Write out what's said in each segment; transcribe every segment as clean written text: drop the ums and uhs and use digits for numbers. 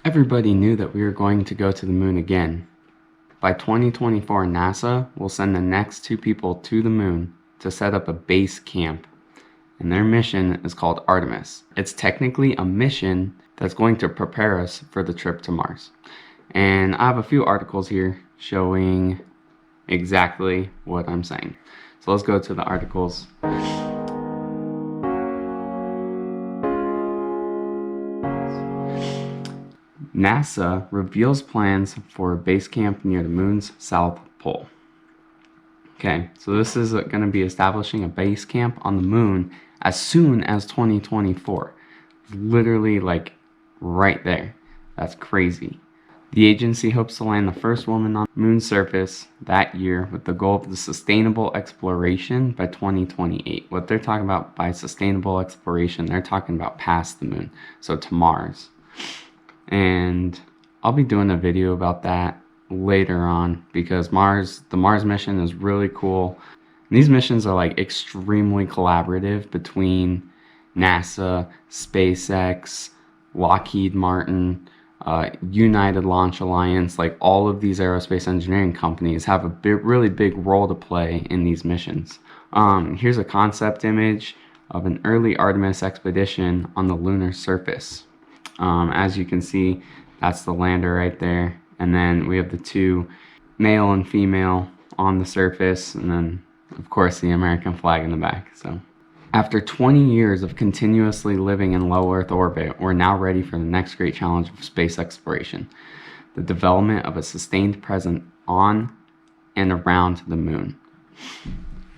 Everybody knew that we were going to go to the moon again. By 2024, NASA will send the next 2 people to the moon to set up a base camp. And their mission is called Artemis. It's technically a mission that's going to prepare us for the trip to Mars. And I have a few articles here showing exactly what I'm saying. So let's go to the articles. NASA reveals plans for a base camp near the moon's south pole. Okay, so this is going to be establishing a base camp on the moon as soon as 2024. Literally like right there. That's crazy. The agency hopes to land the first woman on the moon's surface that year with the goal of the sustainable exploration by 2028. What they're talking about by sustainable exploration, they're talking about past the moon, so to Mars. And I'll be doing a video about that later on because the Mars mission is really cool. And these missions are like extremely collaborative between NASA, SpaceX, Lockheed Martin, United Launch Alliance. Like all of these aerospace engineering companies have a really big role to play in these missions. Here's a concept image of an early Artemis expedition on the lunar surface. As you can see, that's the lander right there. And then we have the 2, male and female, on the surface. And then, of course, the American flag in the back. So, after 20 years of continuously living in low Earth orbit, we're now ready for the next great challenge of space exploration: the development of a sustained presence on and around the moon.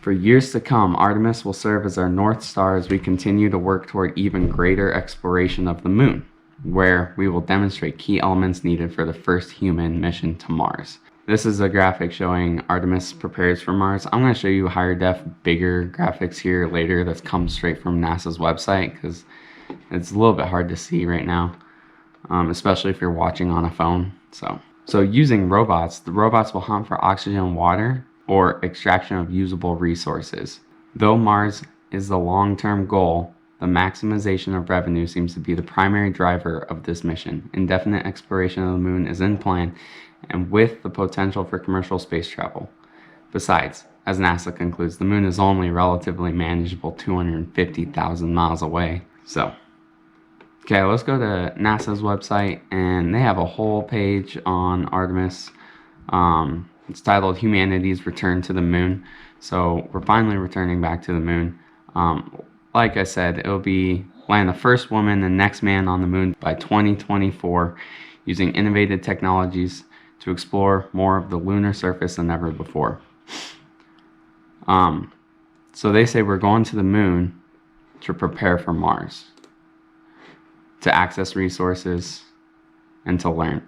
For years to come, Artemis will serve as our North Star as we continue to work toward even greater exploration of the moon, where we will demonstrate key elements needed for the first human mission to Mars. This is a graphic showing Artemis prepares for Mars. I'm going to show you higher def, bigger graphics here later that come straight from NASA's website because it's a little bit hard to see right now, especially if you're watching on a phone. So using robots, the robots will hunt for oxygen and water or extraction of usable resources. Though Mars is the long-term goal, the maximization of revenue seems to be the primary driver of this mission. Indefinite exploration of the moon is in plan, and with the potential for commercial space travel. Besides, as NASA concludes, the moon is only relatively manageable 250,000 miles away. So, okay, let's go to NASA's website, and they have a whole page on Artemis. It's titled Humanity's Return to the Moon. So we're finally returning back to the moon. Like I said, it'll be land the first woman and next man on the moon by 2024 using innovative technologies to explore more of the lunar surface than ever before. So they say we're going to the moon to prepare for Mars, to access resources, and to learn.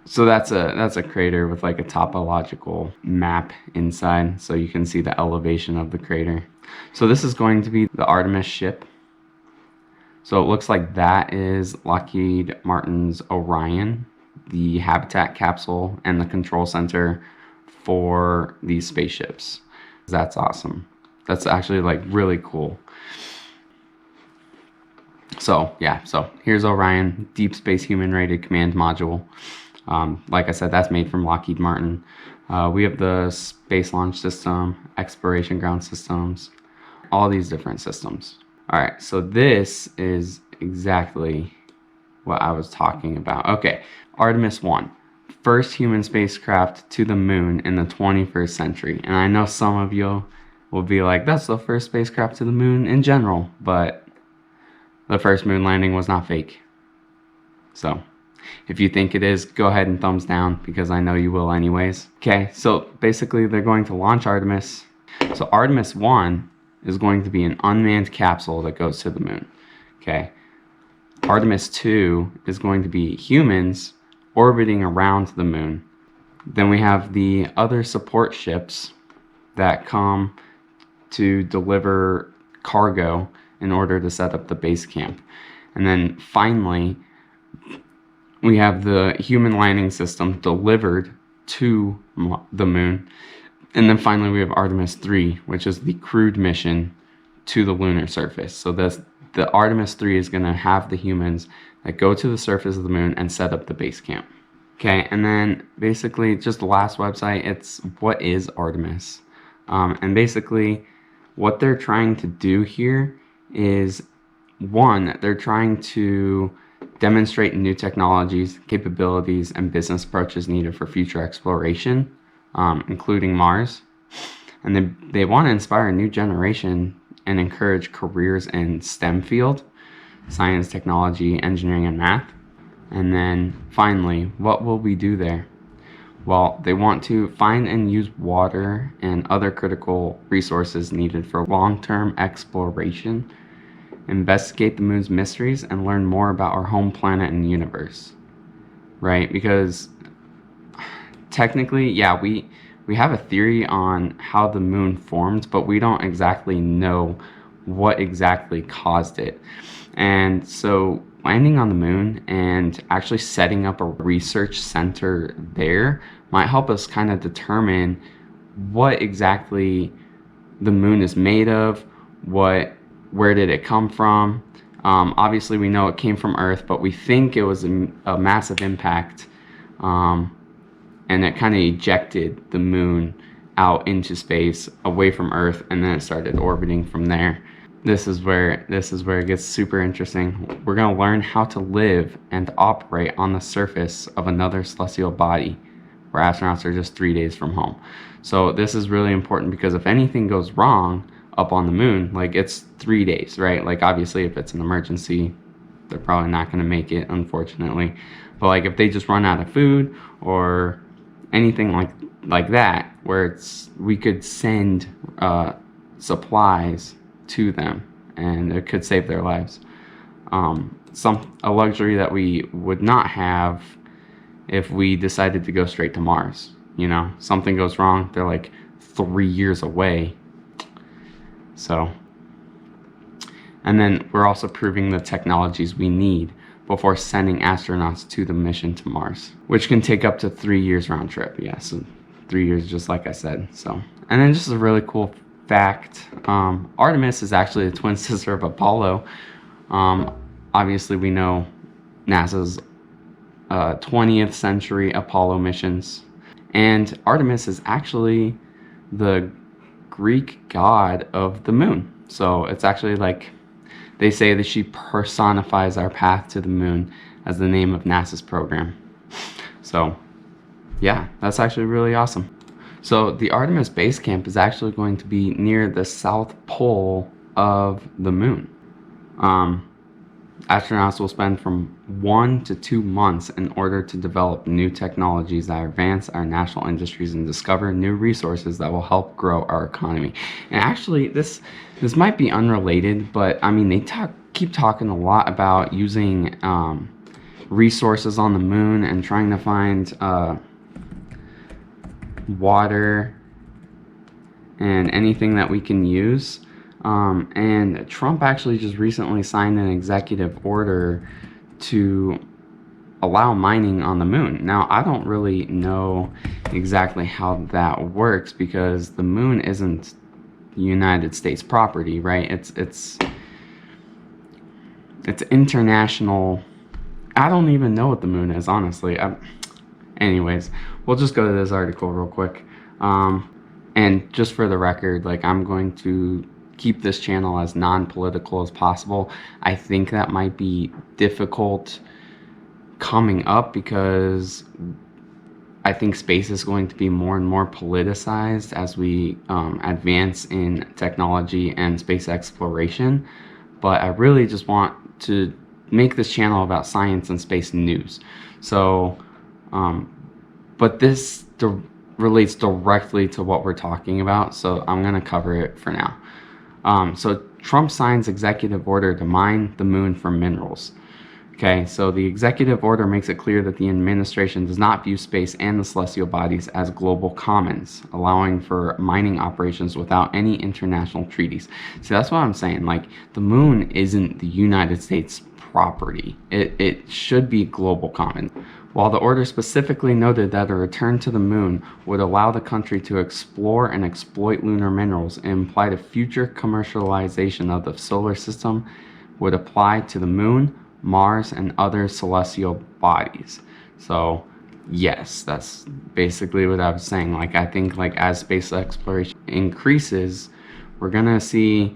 So that's a crater with like a topological map inside, so you can see the elevation of the crater. So this is going to be the Artemis ship. So it looks like that is Lockheed Martin's Orion, the habitat capsule and the control center for these spaceships. That's awesome. That's actually like really cool. So yeah, so here's Orion, Deep Space Human Rated Command Module. Like I said, that's made from Lockheed Martin. We have the Space Launch System, Exploration Ground Systems, all these different systems. All right, so this is exactly what I was talking about. Okay, Artemis 1, first human spacecraft to the moon in the 21st century. And I know some of you will be like, that's the first spacecraft to the moon in general, but the first moon landing was not fake. So if you think it is, go ahead and thumbs down because I know you will anyways. Okay, so basically they're going to launch Artemis. So Artemis 1 is going to be an unmanned capsule that goes to the moon. Okay, Artemis 2 is going to be humans orbiting around the moon. Then we have the other support ships that come to deliver cargo in order to set up the base camp. And then finally, we have the human landing system delivered to the moon. And then finally we have Artemis 3, which is the crewed mission to the lunar surface. So the Artemis 3 is going to have the humans that go to the surface of the moon and set up the base camp. Okay, and then basically just the last website, it's what is Artemis? And basically what they're trying to do here is, one, they're trying to demonstrate new technologies, capabilities, and business approaches needed for future exploration, including Mars. And they want to inspire a new generation and encourage careers in STEM field, science, technology, engineering, and math. And then finally, what will we do there? Well, they want to find and use water and other critical resources needed for long-term exploration, investigate the moon's mysteries, and learn more about our home planet and universe. Right? Because technically, yeah, we have a theory on how the moon formed, but we don't exactly know what exactly caused it. And so landing on the moon and actually setting up a research center there might help us kind of determine what exactly the moon is made of, where did it come from. Obviously we know it came from Earth, but we think it was a massive impact, and it kind of ejected the moon out into space away from Earth, and then it started orbiting from there. This is where it gets super interesting. We're going to learn how to live and operate on the surface of another celestial body where astronauts are just 3 days from home. So this is really important because if anything goes wrong up on the moon, like, it's 3 days, right? Like, obviously if it's an emergency, they're probably not going to make it, unfortunately. But like if they just run out of food or anything like that, where we could send supplies to them and it could save their lives. A luxury that we would not have if we decided to go straight to Mars. You know, something goes wrong, they're like 3 years away. So, and then we're also proving the technologies we need before sending astronauts to the mission to Mars, which can take up to 3 years round trip. Yeah, so 3 years, just like I said. So, and then just a really cool fact, Artemis is actually the twin sister of Apollo. Obviously we know NASA's 20th century Apollo missions, and Artemis is actually the Greek god of the moon. So it's actually like, they say that she personifies our path to the moon as the name of NASA's program. So yeah, that's actually really awesome. So the Artemis base camp is actually going to be near the south pole of the moon. Astronauts will spend from 1 to 2 months in order to develop new technologies that advance our national industries and discover new resources that will help grow our economy. And actually, this might be unrelated, but I mean, they keep talking a lot about using resources on the moon and trying to find water and anything that we can use. And Trump actually just recently signed an executive order to allow mining on the moon. Now, I don't really know exactly how that works because the moon isn't United States property, right? It's international. I don't even know what the moon is, honestly. Anyways, we'll just go to this article real quick. And just for the record, like, I'm going to keep this channel as non-political as possible. I think that might be difficult coming up because I think space is going to be more and more politicized as we advance in technology and space exploration. But I really just want to make this channel about science and space news. So, but this relates directly to what we're talking about, so I'm going to cover it for now. So Trump signs executive order to mine the moon for minerals. Okay, so the executive order makes it clear that the administration does not view space and the celestial bodies as global commons, allowing for mining operations without any international treaties. So that's what I'm saying. Like, the moon isn't the United States property. It should be global common. While the order specifically noted that a return to the moon would allow the country to explore and exploit lunar minerals, it implied a future commercialization of the solar system would apply to the moon, Mars, and other celestial bodies. So yes, that's basically what I was saying. Like, I think like as space exploration increases, we're gonna see,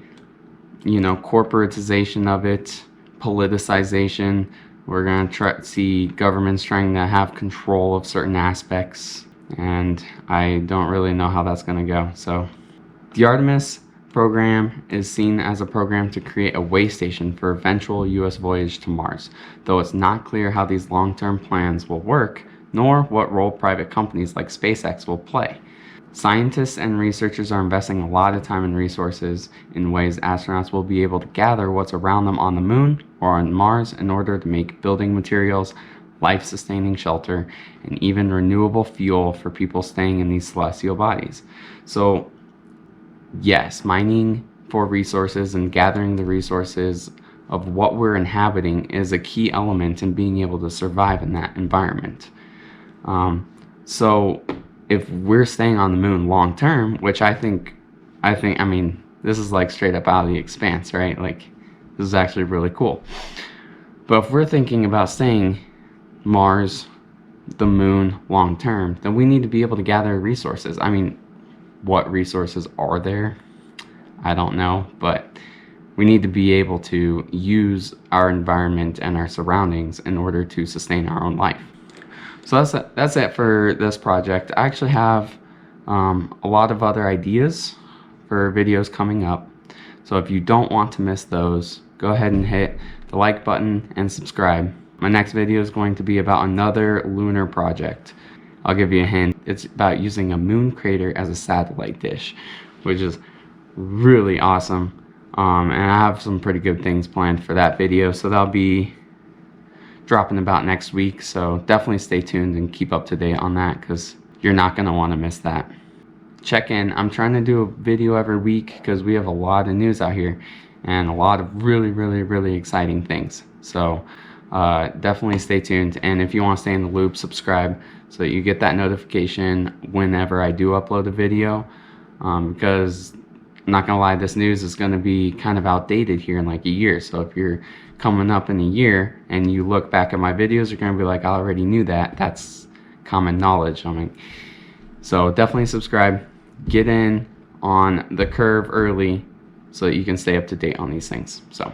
you know, corporatization of it, politicization. We're going to see governments trying to have control of certain aspects, and I don't really know how that's going to go. So the Artemis program is seen as a program to create a way station for eventual U.S. voyage to Mars, though it's not clear how these long-term plans will work, nor what role private companies like SpaceX will play. Scientists and researchers are investing a lot of time and resources in ways astronauts will be able to gather what's around them on the moon or on Mars in order to make building materials, life-sustaining shelter, and even renewable fuel for people staying in these celestial bodies. So yes, mining for resources and gathering the resources of what we're inhabiting is a key element in being able to survive in that environment. So if we're staying on the moon long term, which I mean, this is like straight up out of the Expanse, right? Like, this is actually really cool. But if we're thinking about staying Mars, the moon long term, then we need to be able to gather resources. I mean, what resources are there? I don't know, but we need to be able to use our environment and our surroundings in order to sustain our own life. So that's it for this project. I actually have a lot of other ideas for videos coming up. So if you don't want to miss those, go ahead and hit the like button and subscribe. My next video is going to be about another lunar project. I'll give you a hint. It's about using a moon crater as a satellite dish, which is really awesome. And I have some pretty good things planned for that video, so that'll be dropping about next week. So definitely stay tuned and keep up to date on that, because you're not going to want to miss that. Check in. I'm trying to do a video every week because we have a lot of news out here and a lot of really exciting things. So definitely stay tuned, and if you want to stay in the loop, subscribe so that you get that notification whenever I do upload a video, because I'm not gonna lie, this news is gonna be kind of outdated here in like a year. So if you're coming up in a year and you look back at my videos, you're gonna be like, I already knew that. That's common knowledge. I mean, so definitely subscribe, get in on the curve early so that you can stay up to date on these things. So